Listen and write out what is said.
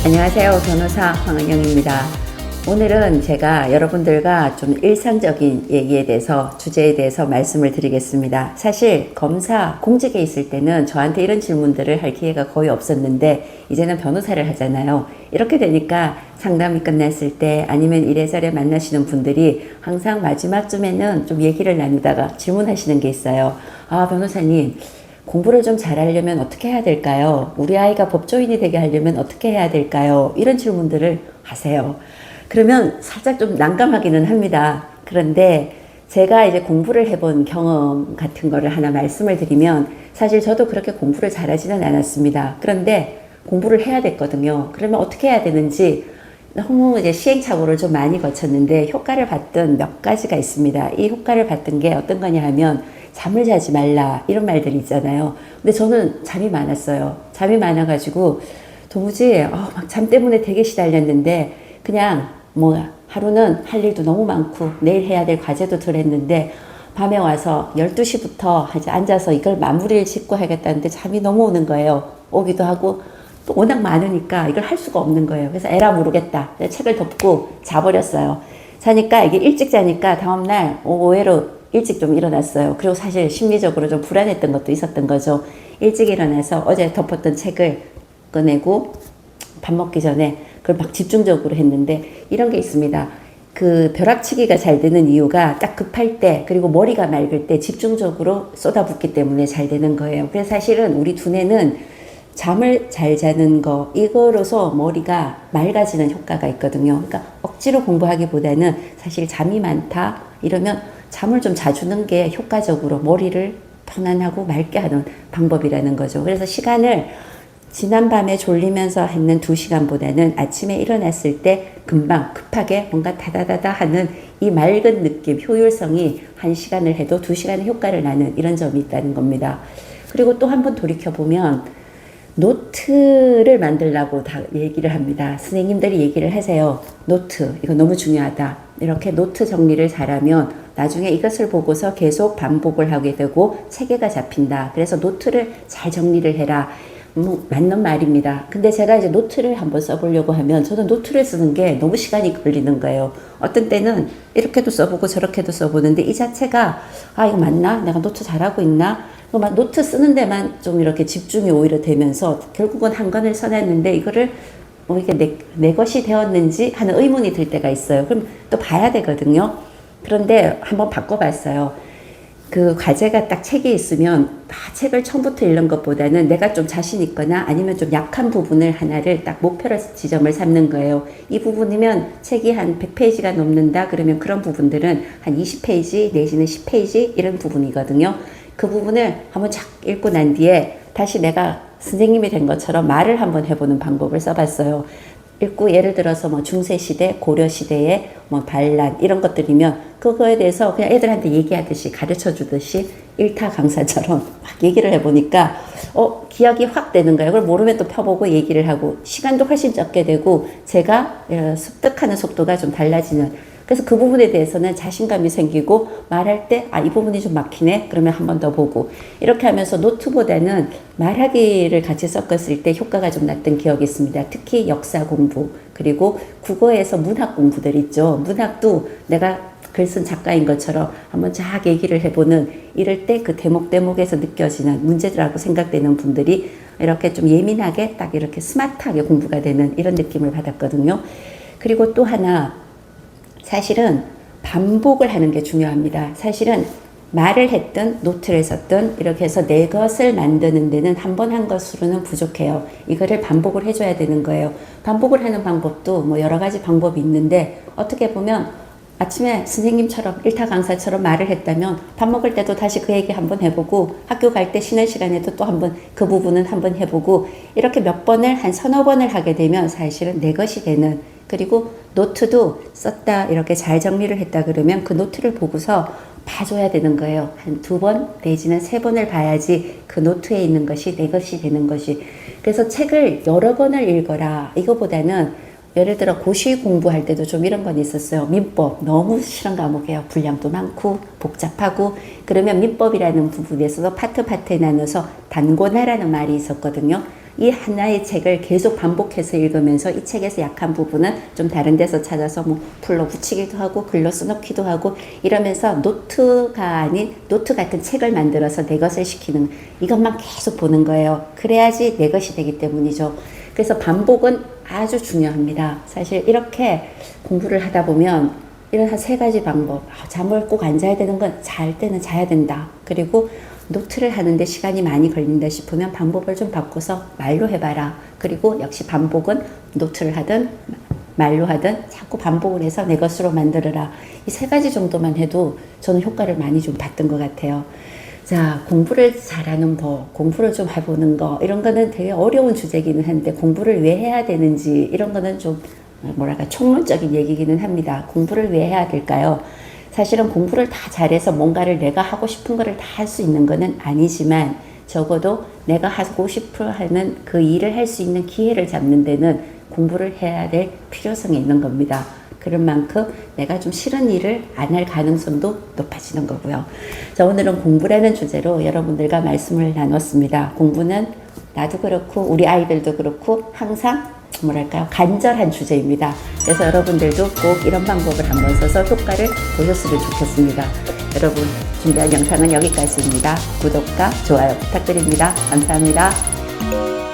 안녕하세요. 변호사 황은영입니다. 오늘은 제가 여러분들과 좀 일상적인 얘기에 대해서, 주제에 대해서 말씀을 드리겠습니다. 사실 검사, 공직에 있을 때는 저한테 이런 질문들을 할 기회가 거의 없었는데 이제는 변호사를 하잖아요. 이렇게 되니까 상담이 끝났을 때 아니면 이래저래 만나시는 분들이 항상 마지막쯤에는 좀 얘기를 나누다가 질문하시는 게 있어요. 아, 변호사님, 공부를 좀 잘하려면 어떻게 해야 될까요? 우리 아이가 법조인이 되게 하려면 어떻게 해야 될까요? 이런 질문들을 하세요. 그러면 살짝 좀 난감하기는 합니다. 그런데 제가 이제 공부를 해본 경험 같은 거를 하나 말씀을 드리면, 사실 저도 그렇게 공부를 잘하지는 않았습니다. 그런데 공부를 해야 됐거든요. 그러면 어떻게 해야 되는지 너무 이제 시행착오를 좀 많이 거쳤는데 효과를 봤던 몇 가지가 있습니다. 이 효과를 봤던 게 어떤 거냐 하면, 잠을 자지 말라 이런 말들이 있잖아요. 근데 저는 잠이 많았어요. 잠이 많아가지고 도무지 막 잠 때문에 되게 시달렸는데, 그냥 뭐 하루는 할 일도 너무 많고 내일 해야 될 과제도 덜 했는데 밤에 와서 12시부터 이제 앉아서 이걸 마무리를 짓고 하겠다는데 잠이 너무 오는 거예요. 오기도 하고 또 워낙 많으니까 이걸 할 수가 없는 거예요. 그래서 에라 모르겠다. 책을 덮고 자버렸어요. 자니까 이게 일찍 자니까 다음날 오후로 일찍 좀 일어났어요. 그리고 사실 심리적으로 좀 불안했던 것도 있었던 거죠. 일찍 일어나서 어제 덮었던 책을 꺼내고 밥 먹기 전에 그걸 막 집중적으로 했는데, 이런 게 있습니다. 그 벼락치기가 잘 되는 이유가 딱 급할 때, 그리고 머리가 맑을 때 집중적으로 쏟아붓기 때문에 잘 되는 거예요. 그래서 사실은 우리 두뇌는 잠을 잘 자는 거, 이거로서 머리가 맑아지는 효과가 있거든요. 그러니까 억지로 공부하기보다는 사실 잠이 많다 이러면 잠을 좀 자주는 게 효과적으로 머리를 편안하고 맑게 하는 방법이라는 거죠. 그래서 시간을 지난밤에 졸리면서 했는 2시간보다는 아침에 일어났을 때 금방 급하게 뭔가 다다다다 하는 이 맑은 느낌, 효율성이 1시간을 해도 2시간의 효과를 나는 이런 점이 있다는 겁니다. 그리고 또 한 번 돌이켜보면 노트를 만들라고 다 얘기를 합니다. 선생님들이 얘기를 하세요. 노트, 이거 너무 중요하다. 이렇게 노트 정리를 잘하면 나중에 이것을 보고서 계속 반복을 하게 되고 체계가 잡힌다. 그래서 노트를 잘 정리를 해라. 맞는 말입니다. 근데 제가 이제 노트를 한번 써보려고 하면 저는 노트를 쓰는 게 너무 시간이 걸리는 거예요. 어떤 때는 이렇게도 써보고 저렇게도 써보는데 이 자체가 이거 맞나? 내가 노트 잘하고 있나? 막 노트 쓰는 데만 좀 이렇게 집중이 오히려 되면서 결국은 한 권을 써냈는데 이거를 이게 내 것이 되었는지 하는 의문이 들 때가 있어요. 그럼 또 봐야 되거든요. 그런데 한번 바꿔봤어요. 그 과제가 딱 책에 있으면 책을 처음부터 읽는 것보다는 내가 좀 자신 있거나 아니면 좀 약한 부분을 하나를 딱 목표로 지점을 삼는 거예요. 이 부분이면 책이 한 100페이지가 넘는다 그러면 그런 부분들은 한 20페이지 내지는 10페이지 이런 부분이거든요. 그 부분을 한번 착 읽고 난 뒤에 다시 내가 선생님이 된 것처럼 말을 한번 해보는 방법을 써봤어요. 읽고 예를 들어서 뭐 중세시대, 고려시대의 뭐 반란 이런 것들이면 그거에 대해서 그냥 애들한테 얘기하듯이 가르쳐 주듯이 일타 강사처럼 막 얘기를 해보니까 기억이 확 되는 거예요. 그걸 모르면 또 펴보고 얘기를 하고 시간도 훨씬 적게 되고 제가 습득하는 속도가 좀 달라지는, 그래서 그 부분에 대해서는 자신감이 생기고 말할 때 이 부분이 좀 막히네 그러면 한 번 더 보고 이렇게 하면서 노트보다는 말하기를 같이 섞었을 때 효과가 좀 났던 기억이 있습니다. 특히 역사 공부 그리고 국어에서 문학 공부들 있죠. 문학도 내가 글 쓴 작가인 것처럼 한번 쫙 얘기를 해보는, 이럴 때 그 대목에서 느껴지는 문제들하고 생각되는 분들이 이렇게 좀 예민하게 딱 이렇게 스마트하게 공부가 되는 이런 느낌을 받았거든요. 그리고 또 하나, 사실은 반복을 하는 게 중요합니다. 사실은 말을 했든 노트를 썼든 이렇게 해서 내 것을 만드는 데는 한 번 한 것으로는 부족해요. 이거를 반복을 해줘야 되는 거예요. 반복을 하는 방법도 뭐 여러 가지 방법이 있는데, 어떻게 보면 아침에 선생님처럼 일타 강사처럼 말을 했다면 밥 먹을 때도 다시 그 얘기 한번 해보고 학교 갈 때 쉬는 시간에도 또 한번 그 부분은 한번 해보고 이렇게 몇 번을 한 서너 번을 하게 되면 사실은 내 것이 되는, 그리고 노트도 썼다 이렇게 잘 정리를 했다 그러면 그 노트를 보고서 봐줘야 되는 거예요. 한 2번 내지는 3번을 봐야지 그 노트에 있는 것이 내 것이 되는 것이. 그래서 책을 여러 번을 읽어라 이거보다는, 예를 들어 고시 공부할 때도 좀 이런 건 있었어요. 민법 너무 싫은 과목이에요. 분량도 많고 복잡하고. 그러면 민법이라는 부분에서도 파트에 나눠서 단권화라는 말이 있었거든요. 이 하나의 책을 계속 반복해서 읽으면서 이 책에서 약한 부분은 좀 다른 데서 찾아서 뭐 풀로 붙이기도 하고 글로 써놓기도 하고 이러면서 노트가 아닌 노트 같은 책을 만들어서 내 것을 시키는 이것만 계속 보는 거예요. 그래야지 내 것이 되기 때문이죠. 그래서 반복은 아주 중요합니다. 사실 이렇게 공부를 하다 보면 이런 한 3가지 방법. 잠을 꼭 안 자야 되는 건 잘 때는 자야 된다. 그리고 노트를 하는데 시간이 많이 걸린다 싶으면 방법을 좀 바꿔서 말로 해봐라. 그리고 역시 반복은 노트를 하든 말로 하든 자꾸 반복을 해서 내 것으로 만들어라. 이 3가지 정도만 해도 저는 효과를 많이 좀 봤던 것 같아요. 자, 공부를 잘하는 법, 공부를 좀 해보는 거, 이런 거는 되게 어려운 주제기는 한데 공부를 왜 해야 되는지 이런 거는 좀 뭐랄까 총론적인 얘기기는 합니다. 공부를 왜 해야 될까요? 사실은 공부를 다 잘해서 뭔가를 내가 하고 싶은 거를 다 할 수 있는 거는 아니지만 적어도 내가 하고 싶어 하는 그 일을 할 수 있는 기회를 잡는 데는 공부를 해야 될 필요성이 있는 겁니다. 그런 만큼 내가 좀 싫은 일을 안 할 가능성도 높아지는 거고요. 자, 오늘은 공부라는 주제로 여러분들과 말씀을 나눴습니다. 공부는 나도 그렇고 우리 아이들도 그렇고 항상 뭐랄까요? 간절한 주제입니다. 그래서 여러분들도 꼭 이런 방법을 한번 써서 효과를 보셨으면 좋겠습니다. 여러분 준비한 영상은 여기까지입니다. 구독과 좋아요 부탁드립니다. 감사합니다.